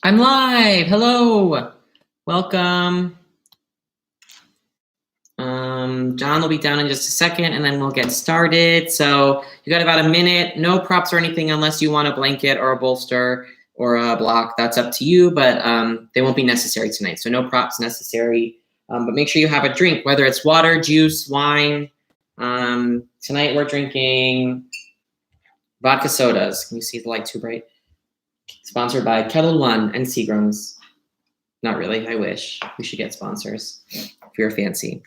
I'm live. Hello. Welcome. John will be down in just a second, and then we'll get started. So you got about a minute. No props or anything unless you want a blanket or a bolster or a block. That's up to you, but they won't be necessary tonight. So no props necessary. But make sure you have a drink, whether it's water, juice, wine. Tonight we're drinking vodka sodas. Can you see the light too bright? Sponsored by Kettle One and Seagram's. Not really, I wish. We should get sponsors if you're fancy.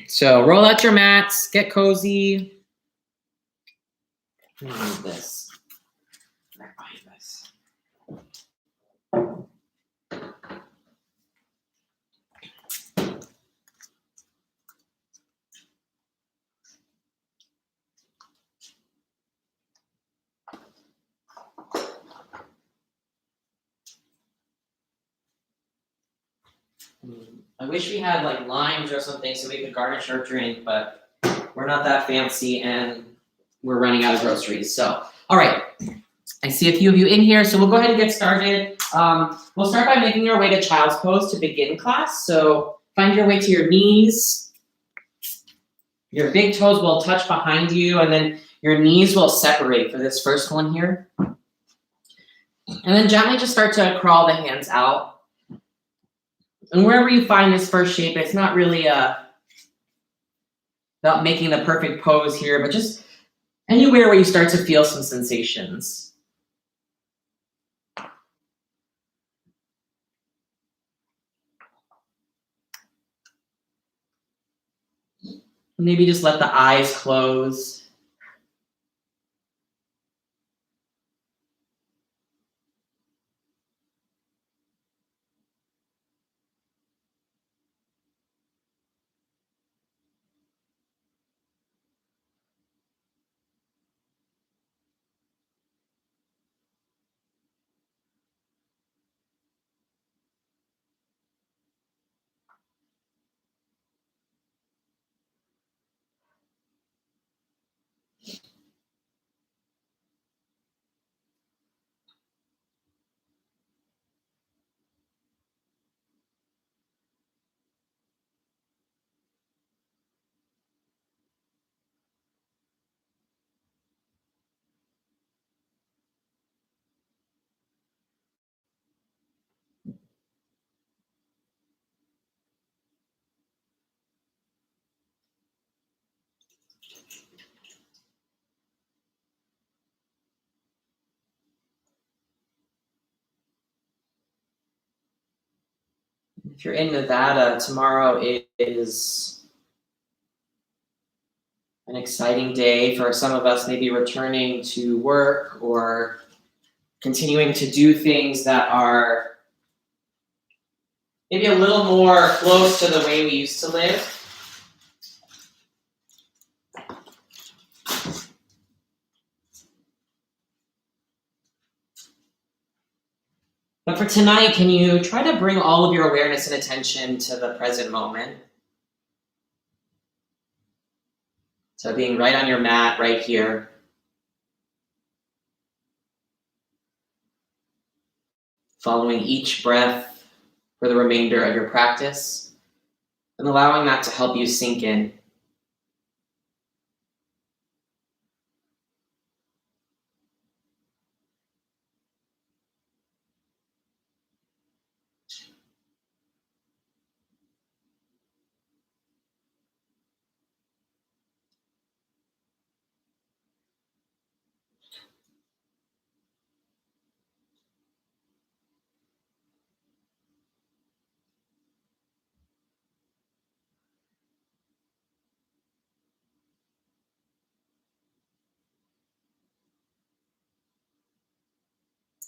So roll out your mats, get cozy. Let me move this. Right behind this. I wish we had like limes or something so we could garnish our drink, but we're not that fancy and we're running out of groceries. So, all right. I see a few of you in here, so we'll go ahead and get started. We'll start by making our way to child's pose to begin class. So find your way to your knees. Your big toes will touch behind you, and then your knees will separate for this first one here. And then gently just start to crawl the hands out. And wherever you find this first shape, it's not really about making the perfect pose here, but just anywhere where you start to feel some sensations. Maybe just let the eyes close. If you're in Nevada, tomorrow is an exciting day for some of us, maybe returning to work or continuing to do things that are maybe a little more close to the way we used to live. But for tonight, can you try to bring all of your awareness and attention to the present moment? So being right on your mat, right here. Following each breath for the remainder of your practice, and allowing that to help you sink in.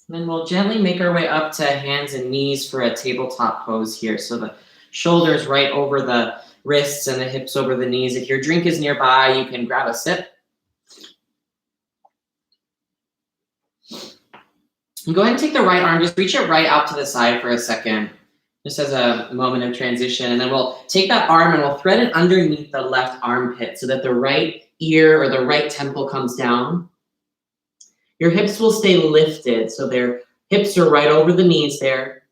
And then we'll gently make our way up to hands and knees for a tabletop pose here. So the shoulders right over the wrists and the hips over the knees. If your drink is nearby, you can grab a sip. And go ahead and take the right arm, just reach it right out to the side for a second, just as a moment of transition. And then we'll take that arm and we'll thread it underneath the left armpit so that the right ear or the right temple comes down. Your hips will stay lifted, so they're Hips are right over the knees there.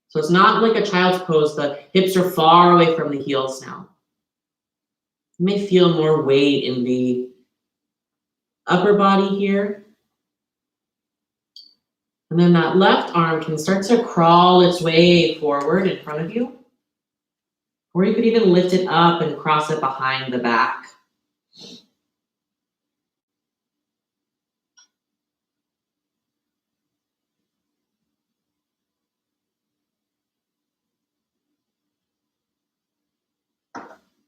So it's not like a child's pose. The hips are far away from the heels now. You may feel more weight in the upper body here. And then that left arm can start to crawl its way forward in front of you. Or you could even lift it up and cross it behind the back.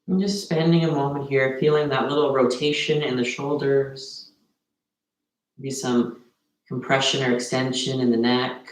I'm just spending a moment here, feeling that little rotation in the shoulders. Maybe some compression or extension in the neck.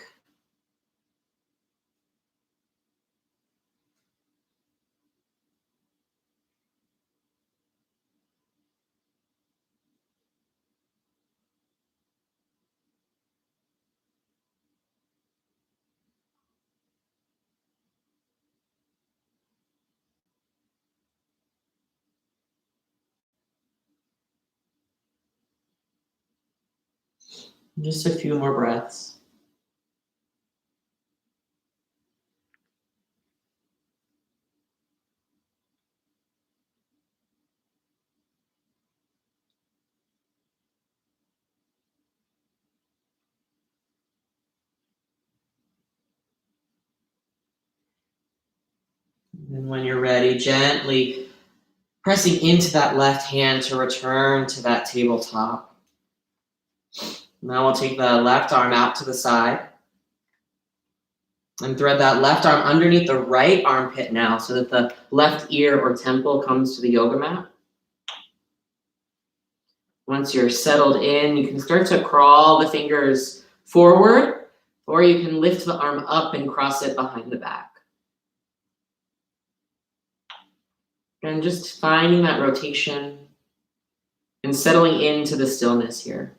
Just a few more breaths. And when you're ready, gently pressing into that left hand to return to that tabletop. Now we'll take the left arm out to the side and thread that left arm underneath the right armpit now so that the left ear or temple comes to the yoga mat. Once you're settled in, you can start to crawl the fingers forward, or you can lift the arm up and cross it behind the back. And just finding that rotation and settling into the stillness here.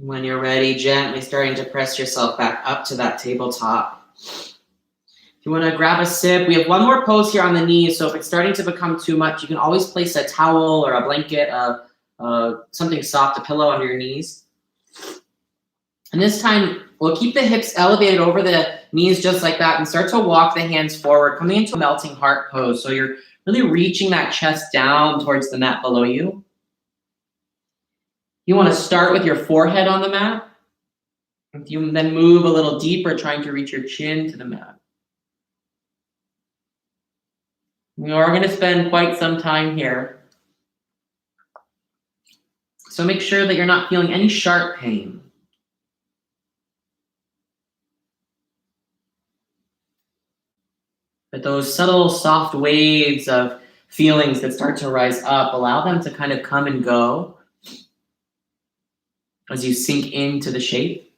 When you're ready, gently starting to press yourself back up to that tabletop. If you want to grab a sip, we have one more pose here on the knees, so if it's starting to become too much, you can always place a towel or a blanket, something soft, a pillow under your knees. And this time, we'll keep the hips elevated over the knees just like that and start to walk the hands forward, coming into a melting heart pose. So you're really reaching that chest down towards the mat below you. You want to start with your forehead on the mat. You then move a little deeper, trying to reach your chin to the mat. We are going to spend quite some time here. So make sure that you're not feeling any sharp pain. But those subtle, soft waves of feelings that start to rise up, allow them to kind of come and go as you sink into the shape.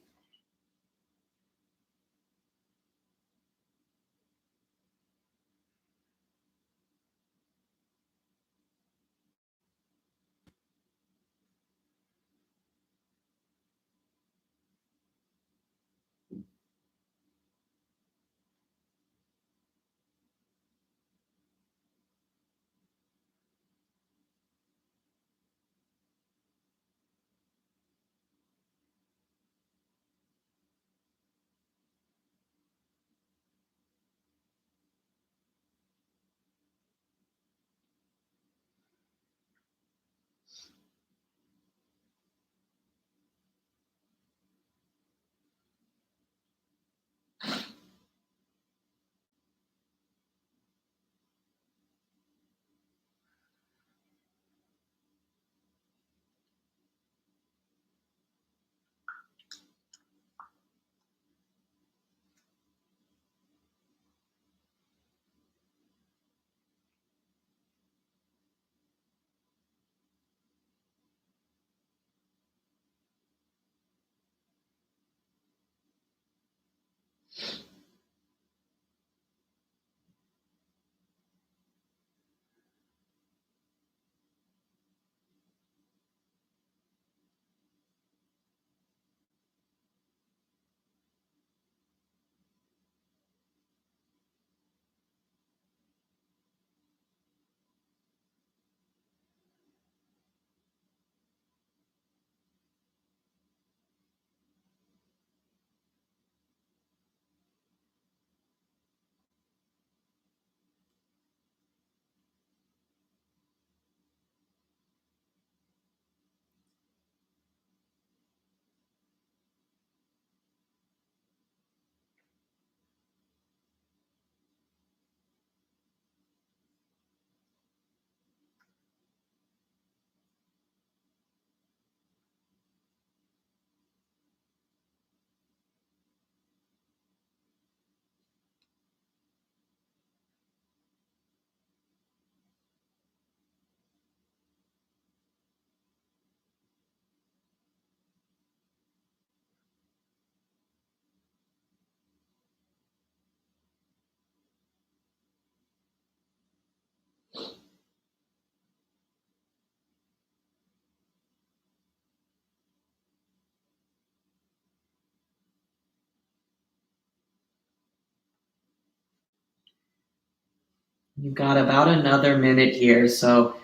You've got about another minute here, so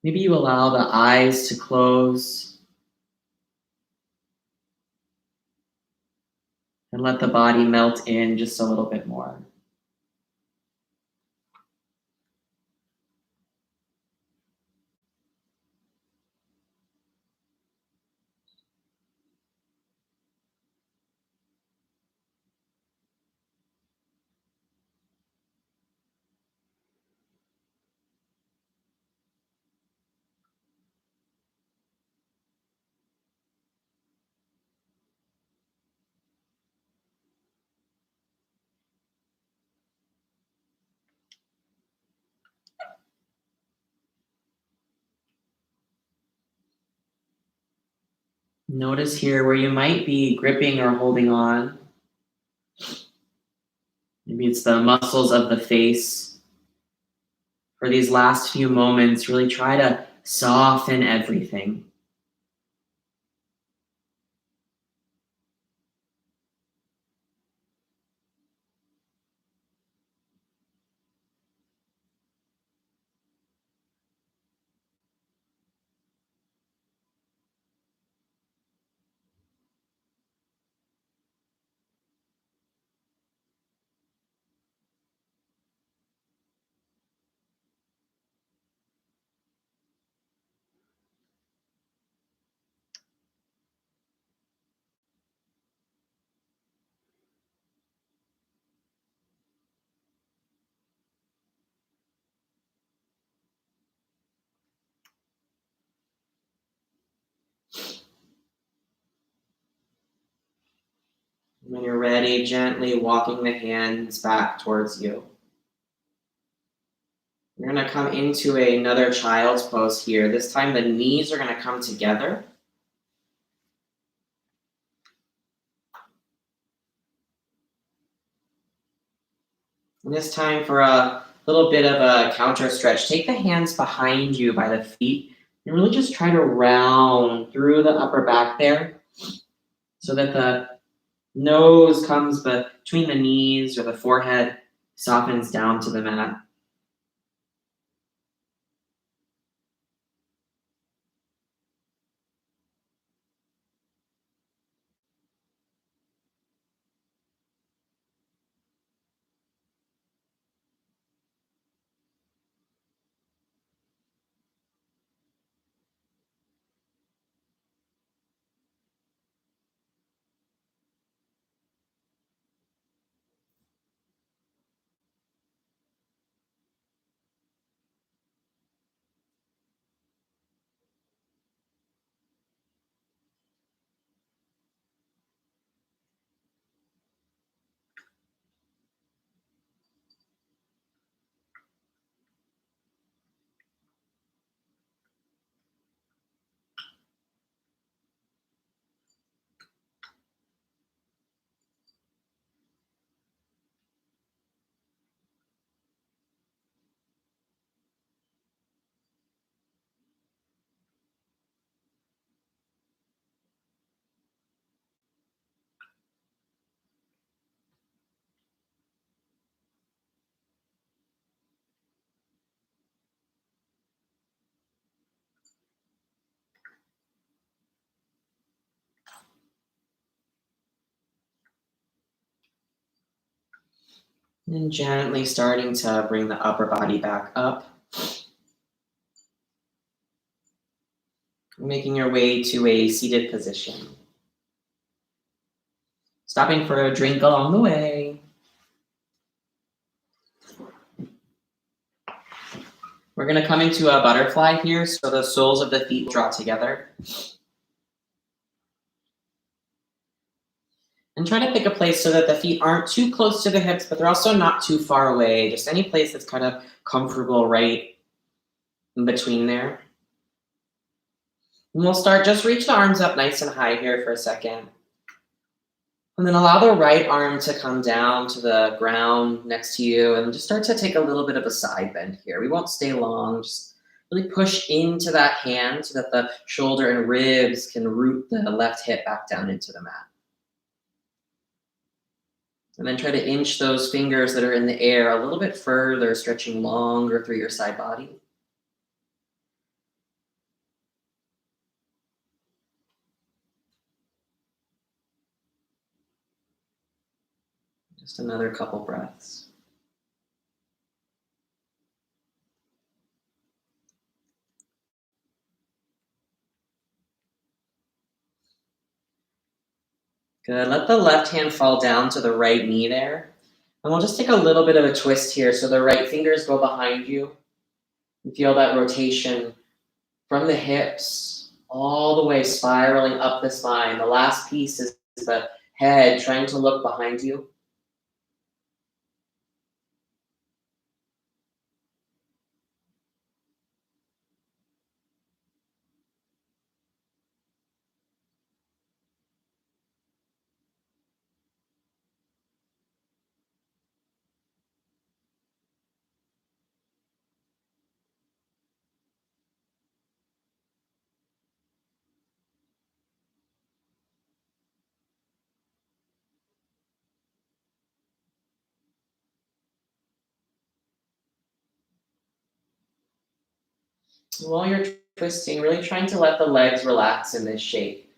maybe you allow the eyes to close and let the body melt in just a little bit more. Notice here where you might be gripping or holding on. Maybe it's the muscles of the face. For these last few moments, really try to soften everything. When you're ready, gently walking the hands back towards you. You're going to come into another child's pose here. This time the knees are going to come together. And this time for a little bit of a counter stretch, take the hands behind you by the feet and really just try to round through the upper back there so that the nose comes between the knees or the forehead softens down to the mat. And gently starting to bring the upper body back up. Making your way to a seated position. Stopping for a drink along the way. We're going to come into a butterfly here, so the soles of the feet will draw together. And try to pick a place so that the feet aren't too close to the hips, but they're also not too far away. Just any place that's kind of comfortable right in between there. And we'll start, just reach the arms up nice and high here for a second. And then allow the right arm to come down to the ground next to you and just start to take a little bit of a side bend here. We won't stay long, just really push into that hand so that the shoulder and ribs can root the left hip back down into the mat. And then try to inch those fingers that are in the air a little bit further, stretching longer through your side body. Just another couple breaths. Good. Let the left hand fall down to the right knee there. And we'll just take a little bit of a twist here. So the right fingers go behind you. You feel that rotation from the hips all the way spiraling up the spine. The last piece is the head trying to look behind you. And while you're twisting, really trying to let the legs relax in this shape.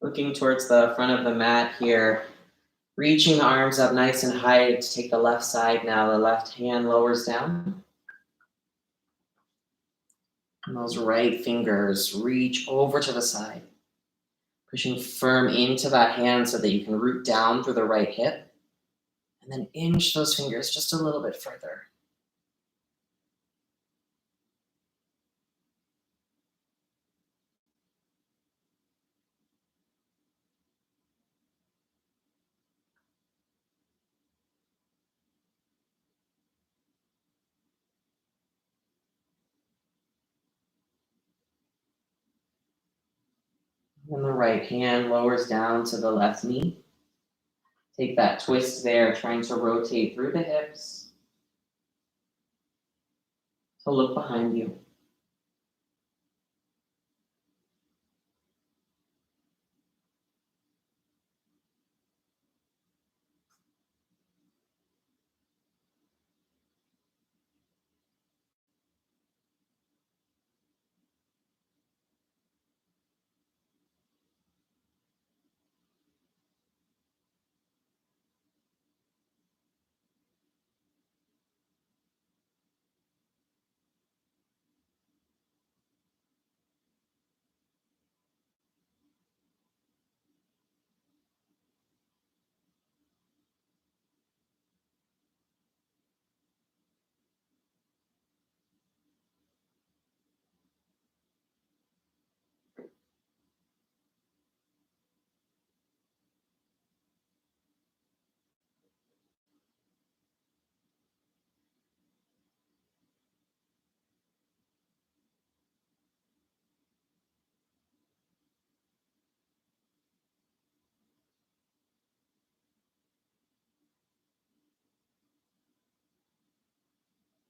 Looking towards the front of the mat here, reaching the arms up nice and high to take the left side now. The left hand lowers down. And those right fingers reach over to the side, pushing firm into that hand so that you can root down through the right hip. And then inch those fingers just a little bit further. And the right hand lowers down to the left knee. Take that twist there, trying to rotate through the hips. So look behind you.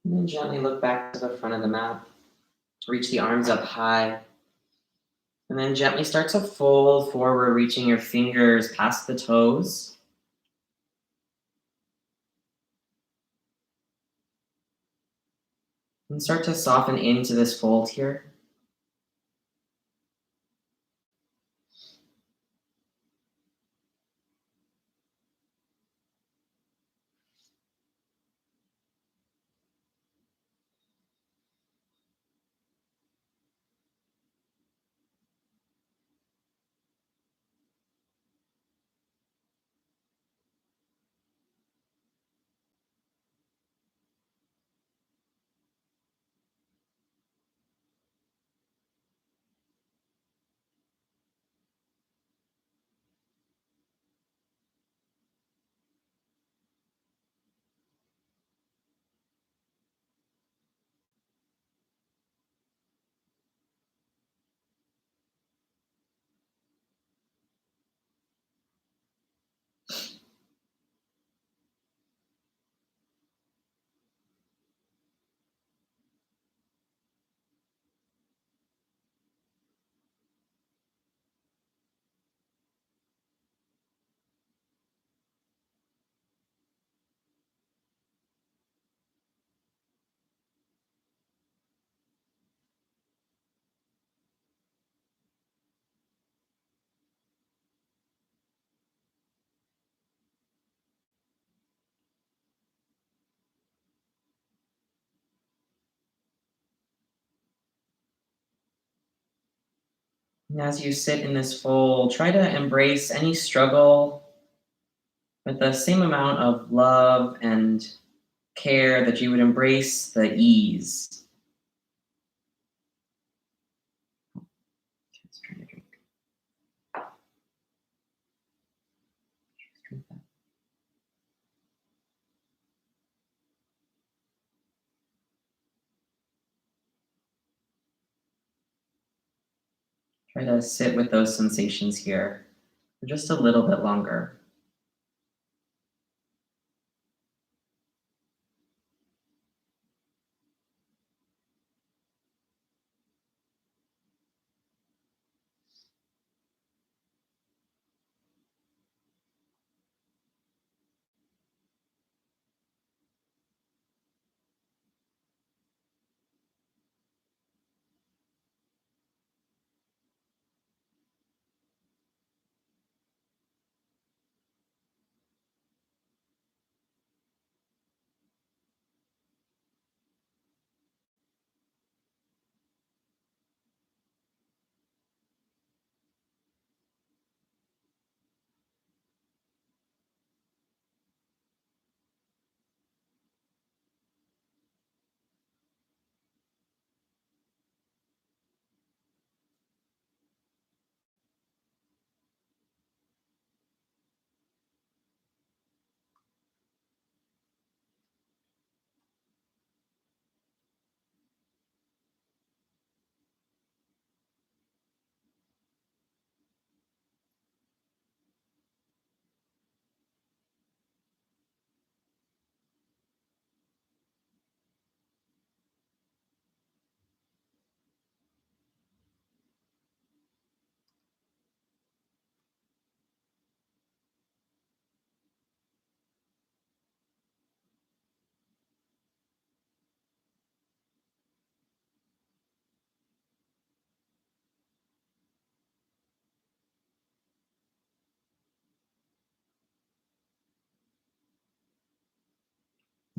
And then gently look back to the front of the mat. Reach the arms up high. And then gently start to fold forward, reaching your fingers past the toes. And start to soften into this fold here. And as you sit in this fold, try to embrace any struggle with the same amount of love and care that you would embrace the ease. Just trying to drink that. Try to sit with those sensations here for just a little bit longer.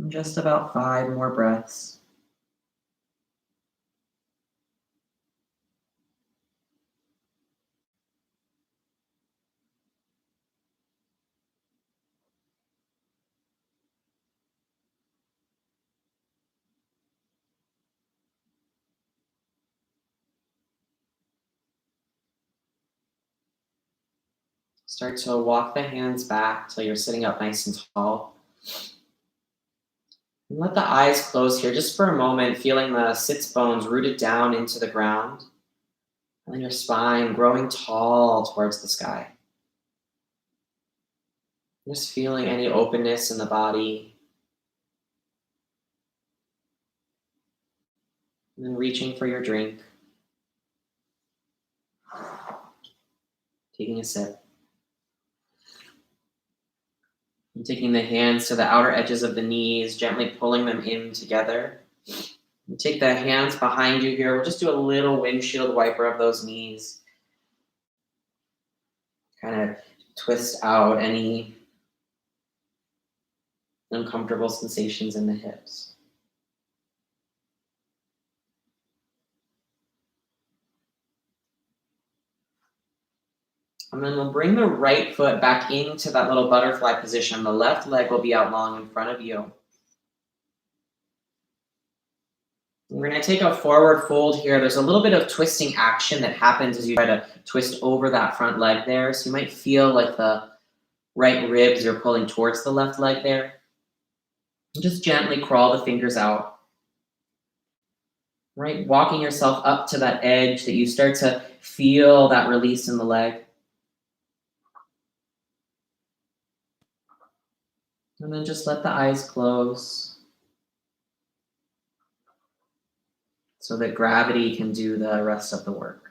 And just about 5 more breaths. Start to walk the hands back till you're sitting up nice and tall. And let the eyes close here just for a moment, feeling the sits bones rooted down into the ground. And then your spine growing tall towards the sky. Just feeling any openness in the body. And then reaching for your drink. Taking a sip. And taking the hands to the outer edges of the knees, gently pulling them in together. And take the hands behind you here. We'll just do a little windshield wiper of those knees. Kind of twist out any uncomfortable sensations in the hips. And then we'll bring the right foot back into that little butterfly position. The left leg will be out long in front of you. We're going to take a forward fold here. There's a little bit of twisting action that happens as you try to twist over that front leg there. So you might feel like the right ribs are pulling towards the left leg there. And just gently crawl the fingers out. Right, walking yourself up to that edge that you start to feel that release in the leg. And then just let the eyes close so that gravity can do the rest of the work.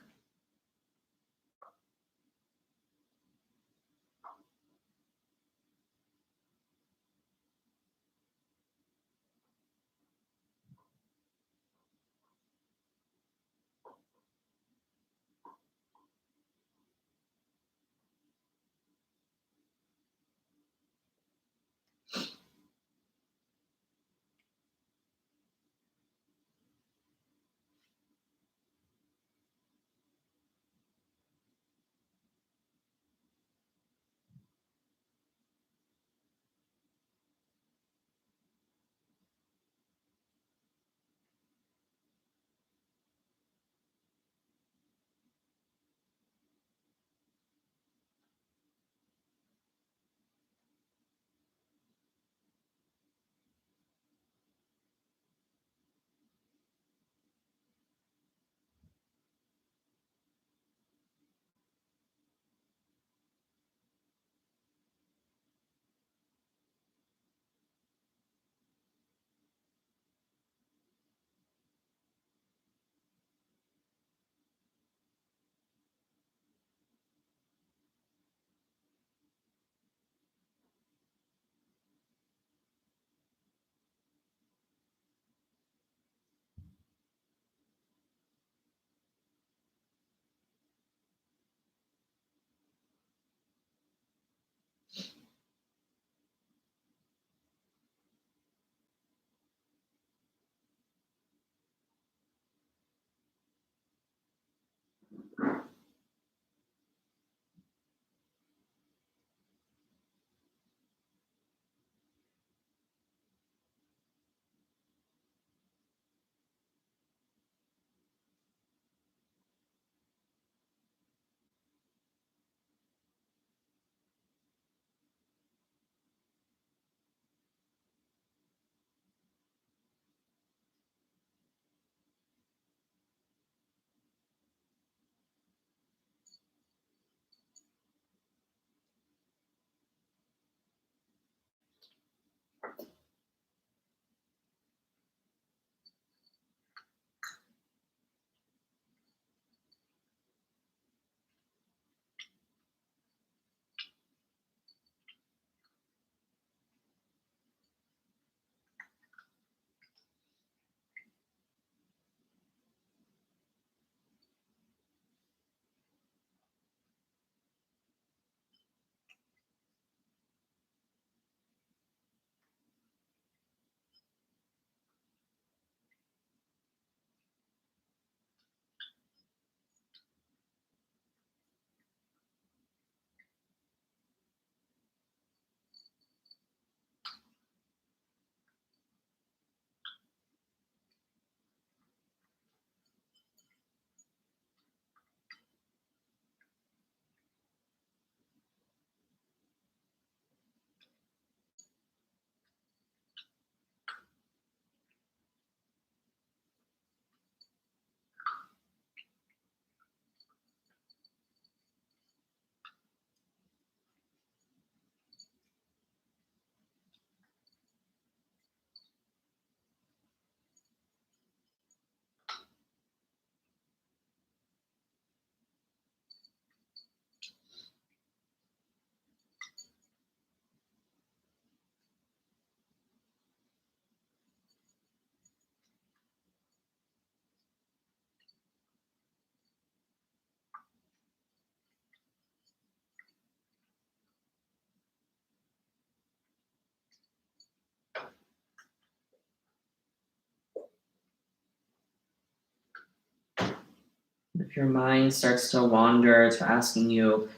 Your mind starts to wander to asking you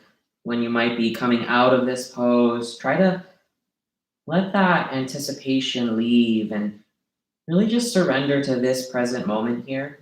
when you might be coming out of this pose, try to let that anticipation leave and really just surrender to this present moment here.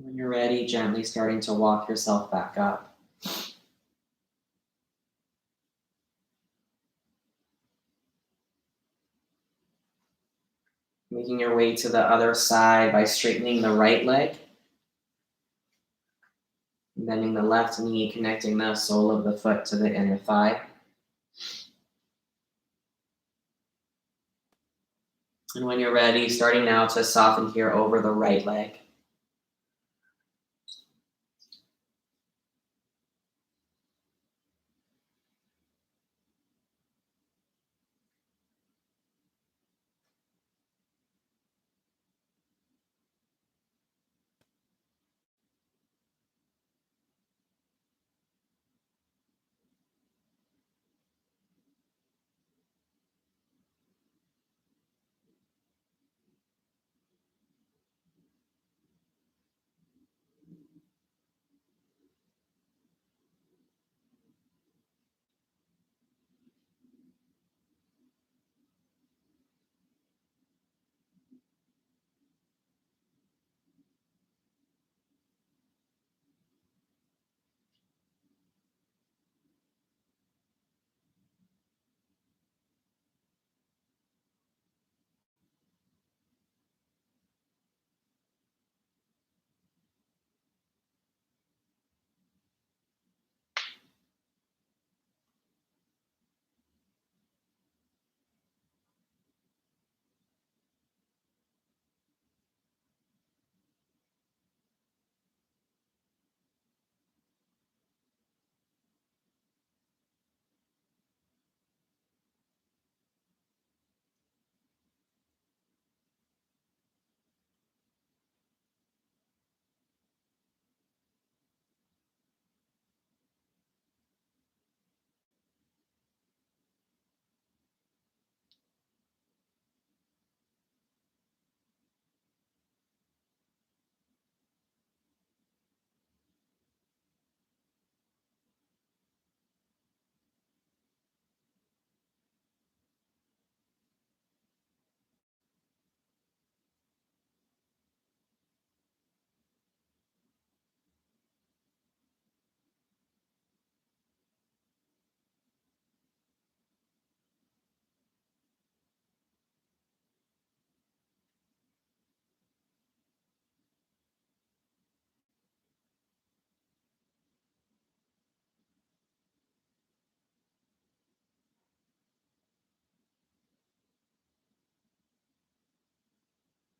When you're ready, gently starting to walk yourself back up. Making your way to the other side by straightening the right leg, bending the left knee, connecting the sole of the foot to the inner thigh. And when you're ready, starting now to soften here over the right leg.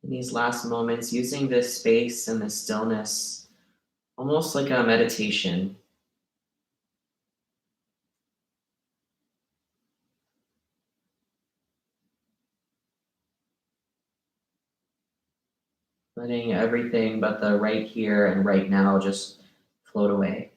In these last moments, using this space and this stillness almost like a meditation. Letting everything but the right here and right now just float away.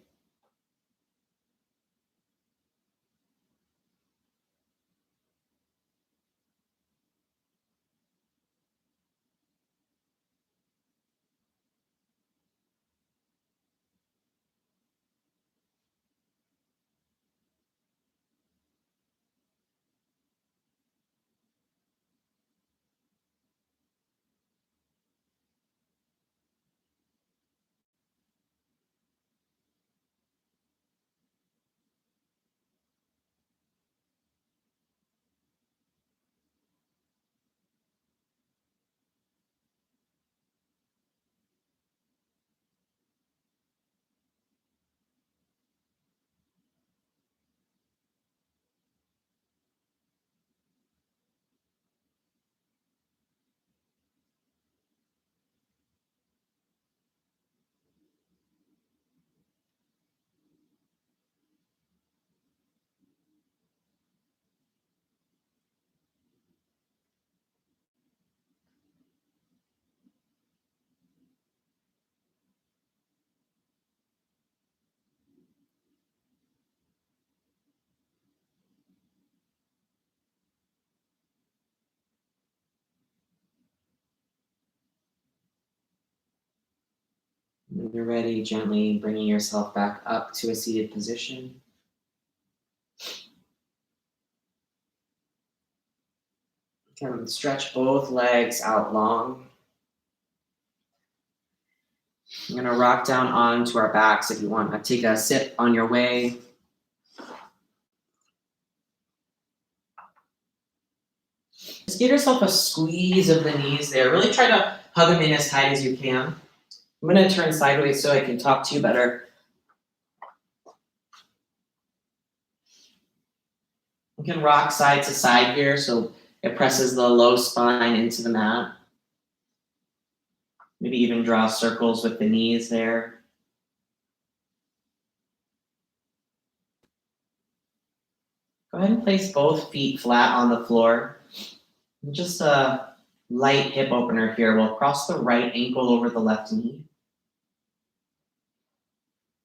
When you're ready, gently bringing yourself back up to a seated position. You can stretch both legs out long. I'm going to rock down onto our backs if you want to take a sip on your way. Just give yourself a squeeze of the knees there. Really try to hug them in as tight as you can. I'm going to turn sideways so I can talk to you better. You can rock side to side here so it presses the low spine into the mat. Maybe even draw circles with the knees there. Go ahead and place both feet flat on the floor. And just a light hip opener here. We'll cross the right ankle over the left knee.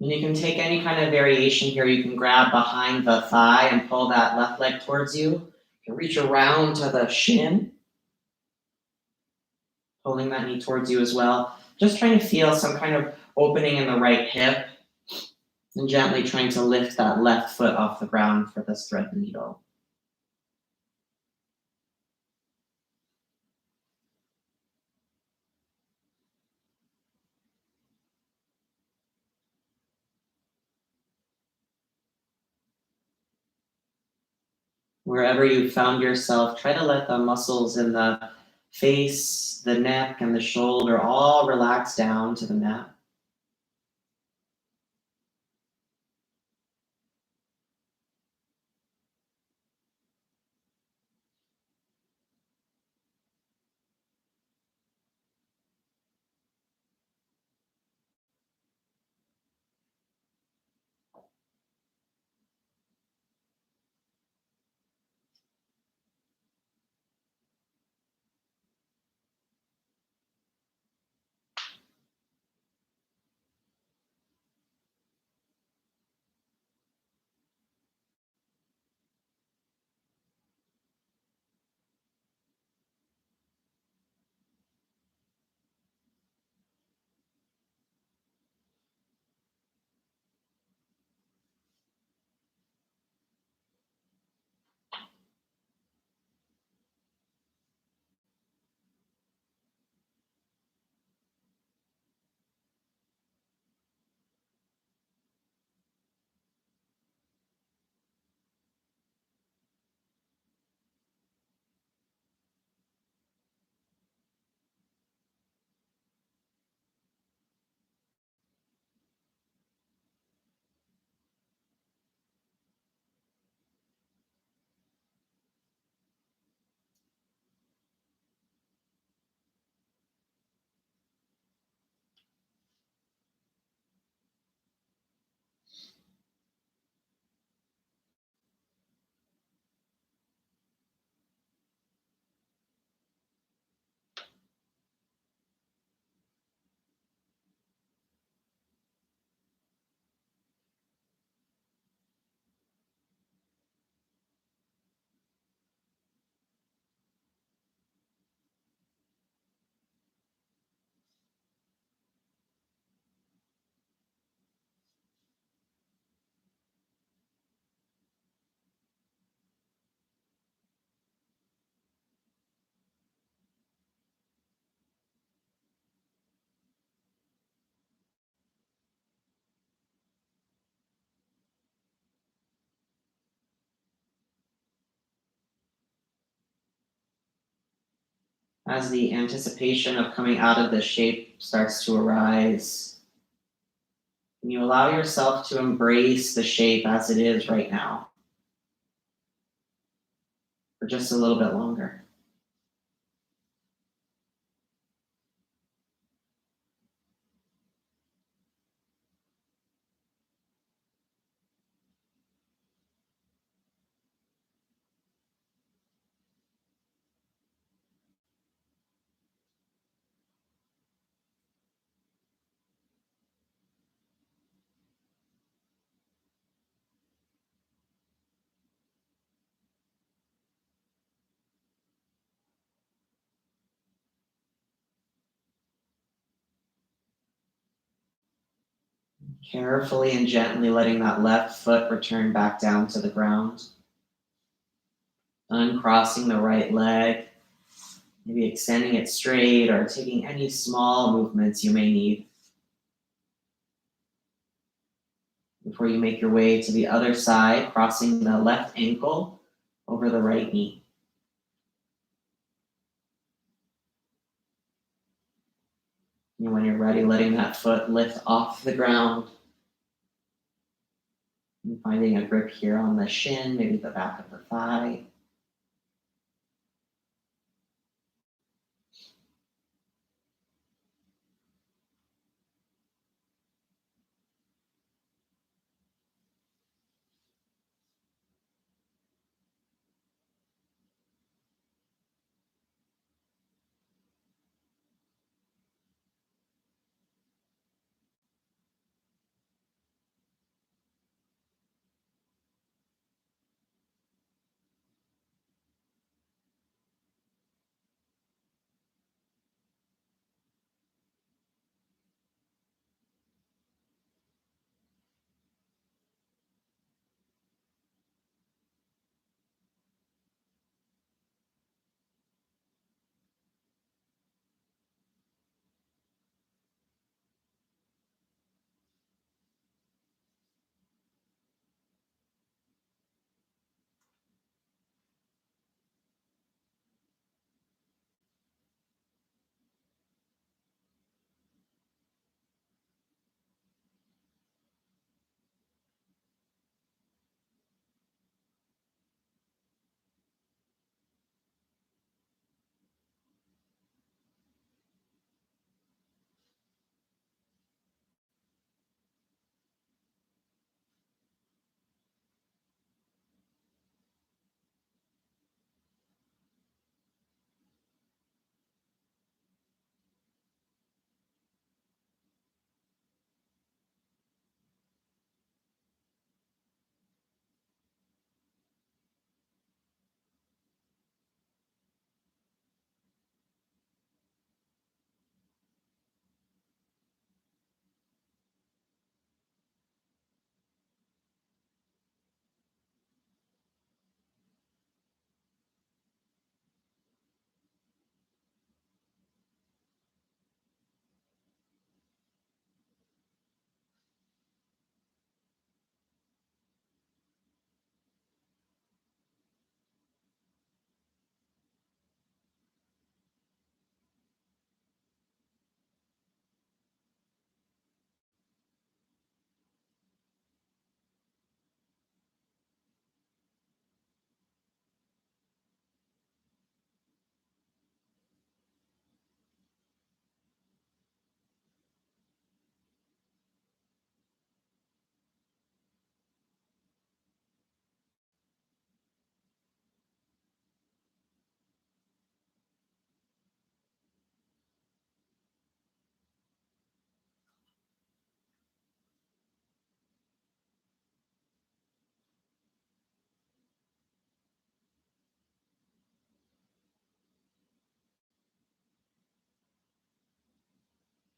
And you can take any kind of variation here. You can grab behind the thigh and pull that left leg towards you. You can reach around to the shin, pulling that knee towards you as well. Just trying to feel some kind of opening in the right hip and gently trying to lift that left foot off the ground for this thread the needle. Wherever you found yourself, try to let the muscles in the face, the neck, and the shoulder all relax down to the mat. As the anticipation of coming out of this shape starts to arise, and you allow yourself to embrace the shape as it is right now for just a little bit longer. Carefully and gently letting that left foot return back down to the ground. Uncrossing the right leg, maybe extending it straight or taking any small movements you may need before you make your way to the other side, crossing the left ankle over the right knee. And when you're ready, letting that foot lift off the ground and finding a grip here on the shin, maybe the back of the thigh.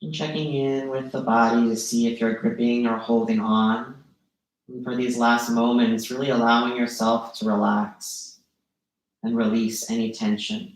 And checking in with the body to see if you're gripping or holding on. And for these last moments, really allowing yourself to relax and release any tension.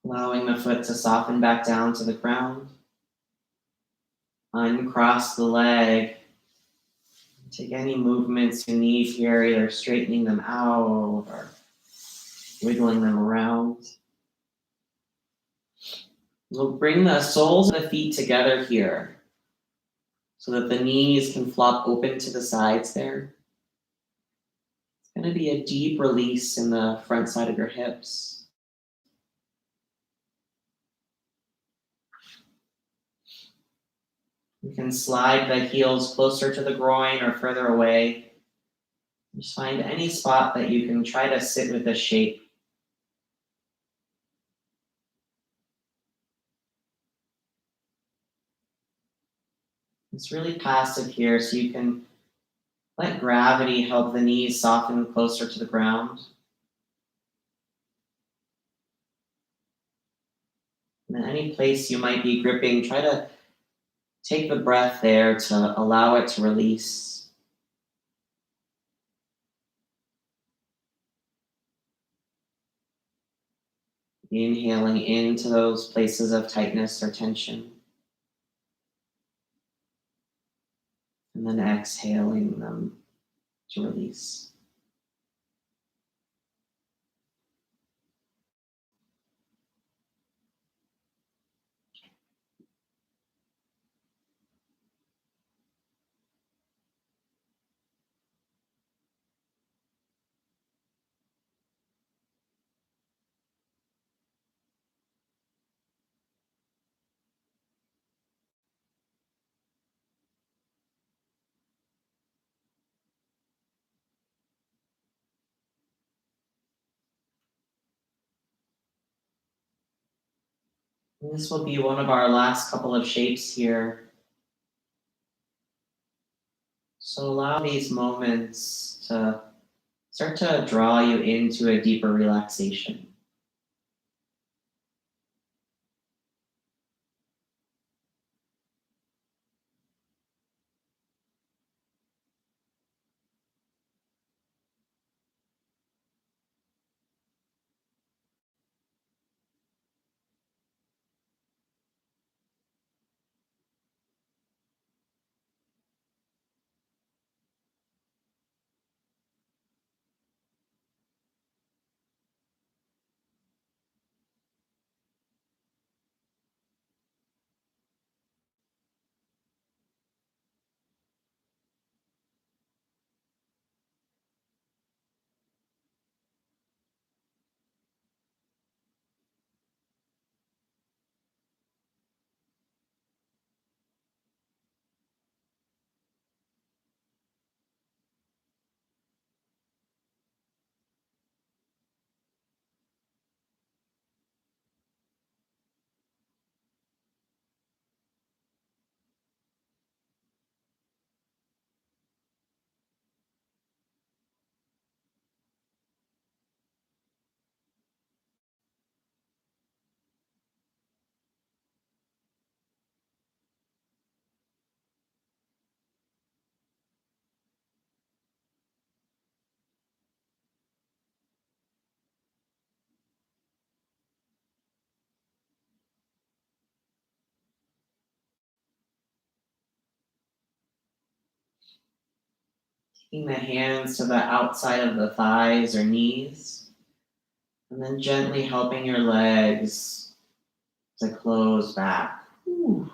Allowing the foot to soften back down to the ground. Uncross the leg. Take any movements you need here, either straightening them out or wiggling them around. We'll bring the soles of the feet together here so that the knees can flop open to the sides there. It's going to be a deep release in the front side of your hips. You can slide the heels closer to the groin or further away. Just find any spot that you can try to sit with the shape. It's really passive here, so you can let gravity help the knees soften closer to the ground. And then any place you might be gripping, try to take the breath there to allow it to release. Inhaling into those places of tightness or tension. And then exhaling them to release. And this will be one of our last couple of shapes here. So allow these moments to start to draw you into a deeper relaxation. Taking the hands to the outside of the thighs or knees, and then gently helping your legs to close back. Ooh.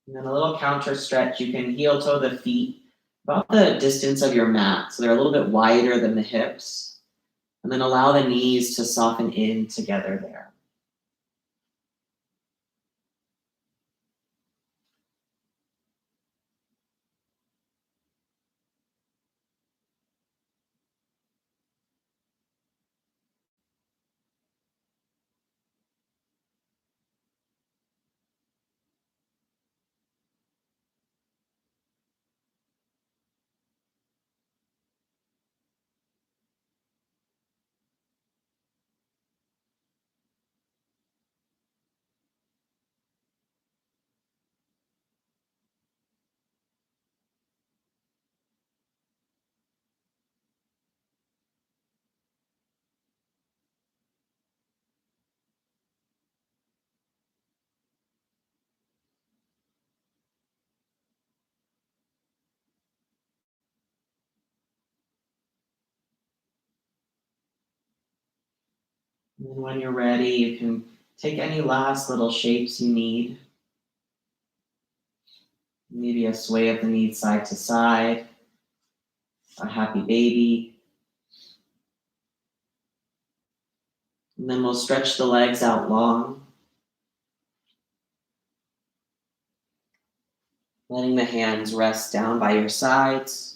And then a little counter stretch. You can heel toe the feet about the distance of your mat, so they're a little bit wider than the hips. And then allow the knees to soften in together there. And then when you're ready, you can take any last little shapes you need. Maybe a sway of the knees side to side, a happy baby. And then we'll stretch the legs out long. Letting the hands rest down by your sides.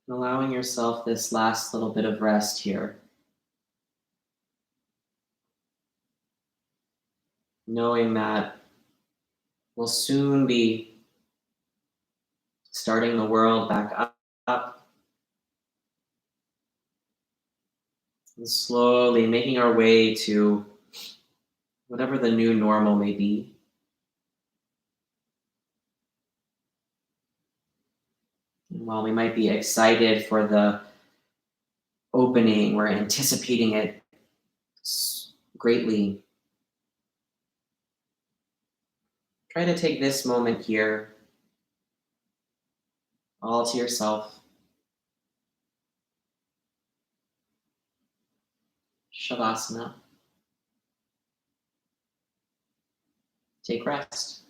Allowing yourself this last little bit of rest here. Knowing that we'll soon be starting the world back up and slowly making our way to whatever the new normal may be. And while we might be excited for the opening, we're anticipating it greatly. Try to take this moment here all to yourself. Shavasana. Take rest.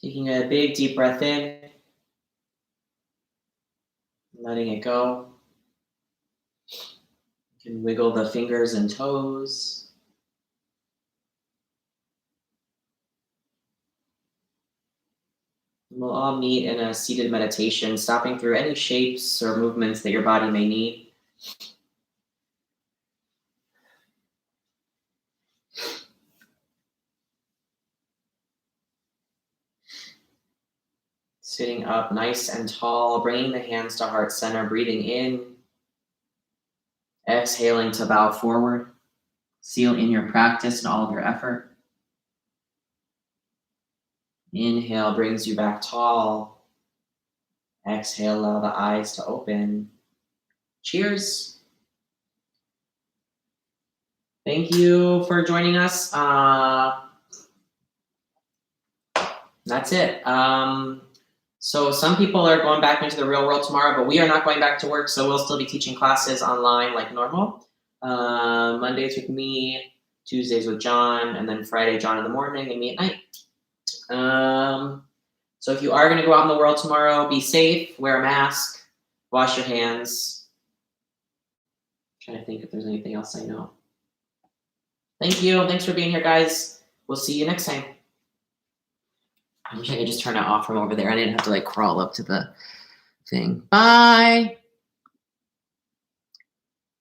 Taking a big deep breath in, letting it go. You can wiggle the fingers and toes. We'll all meet in a seated meditation, stopping through any shapes or movements that your body may need. Sitting up nice and tall, bringing the hands to heart center, breathing in. Exhaling to bow forward. Seal in your practice and all of your effort. Inhale brings you back tall. Exhale, allow the eyes to open. Cheers. Thank you for joining us. That's it. So some people are going back into the real world tomorrow, but we are not going back to work, so we'll still be teaching classes online like normal. Mondays with me, Tuesdays with John, and then Friday, John in the morning and me at night. So if you are going to go out in the world tomorrow, be safe, wear a mask, wash your hands. I'm trying to think if there's anything else I know. Thank you. Thanks for being here, guys. We'll see you next time. I wish I could just turn it off from over there. I didn't have to like crawl up to the thing. Bye.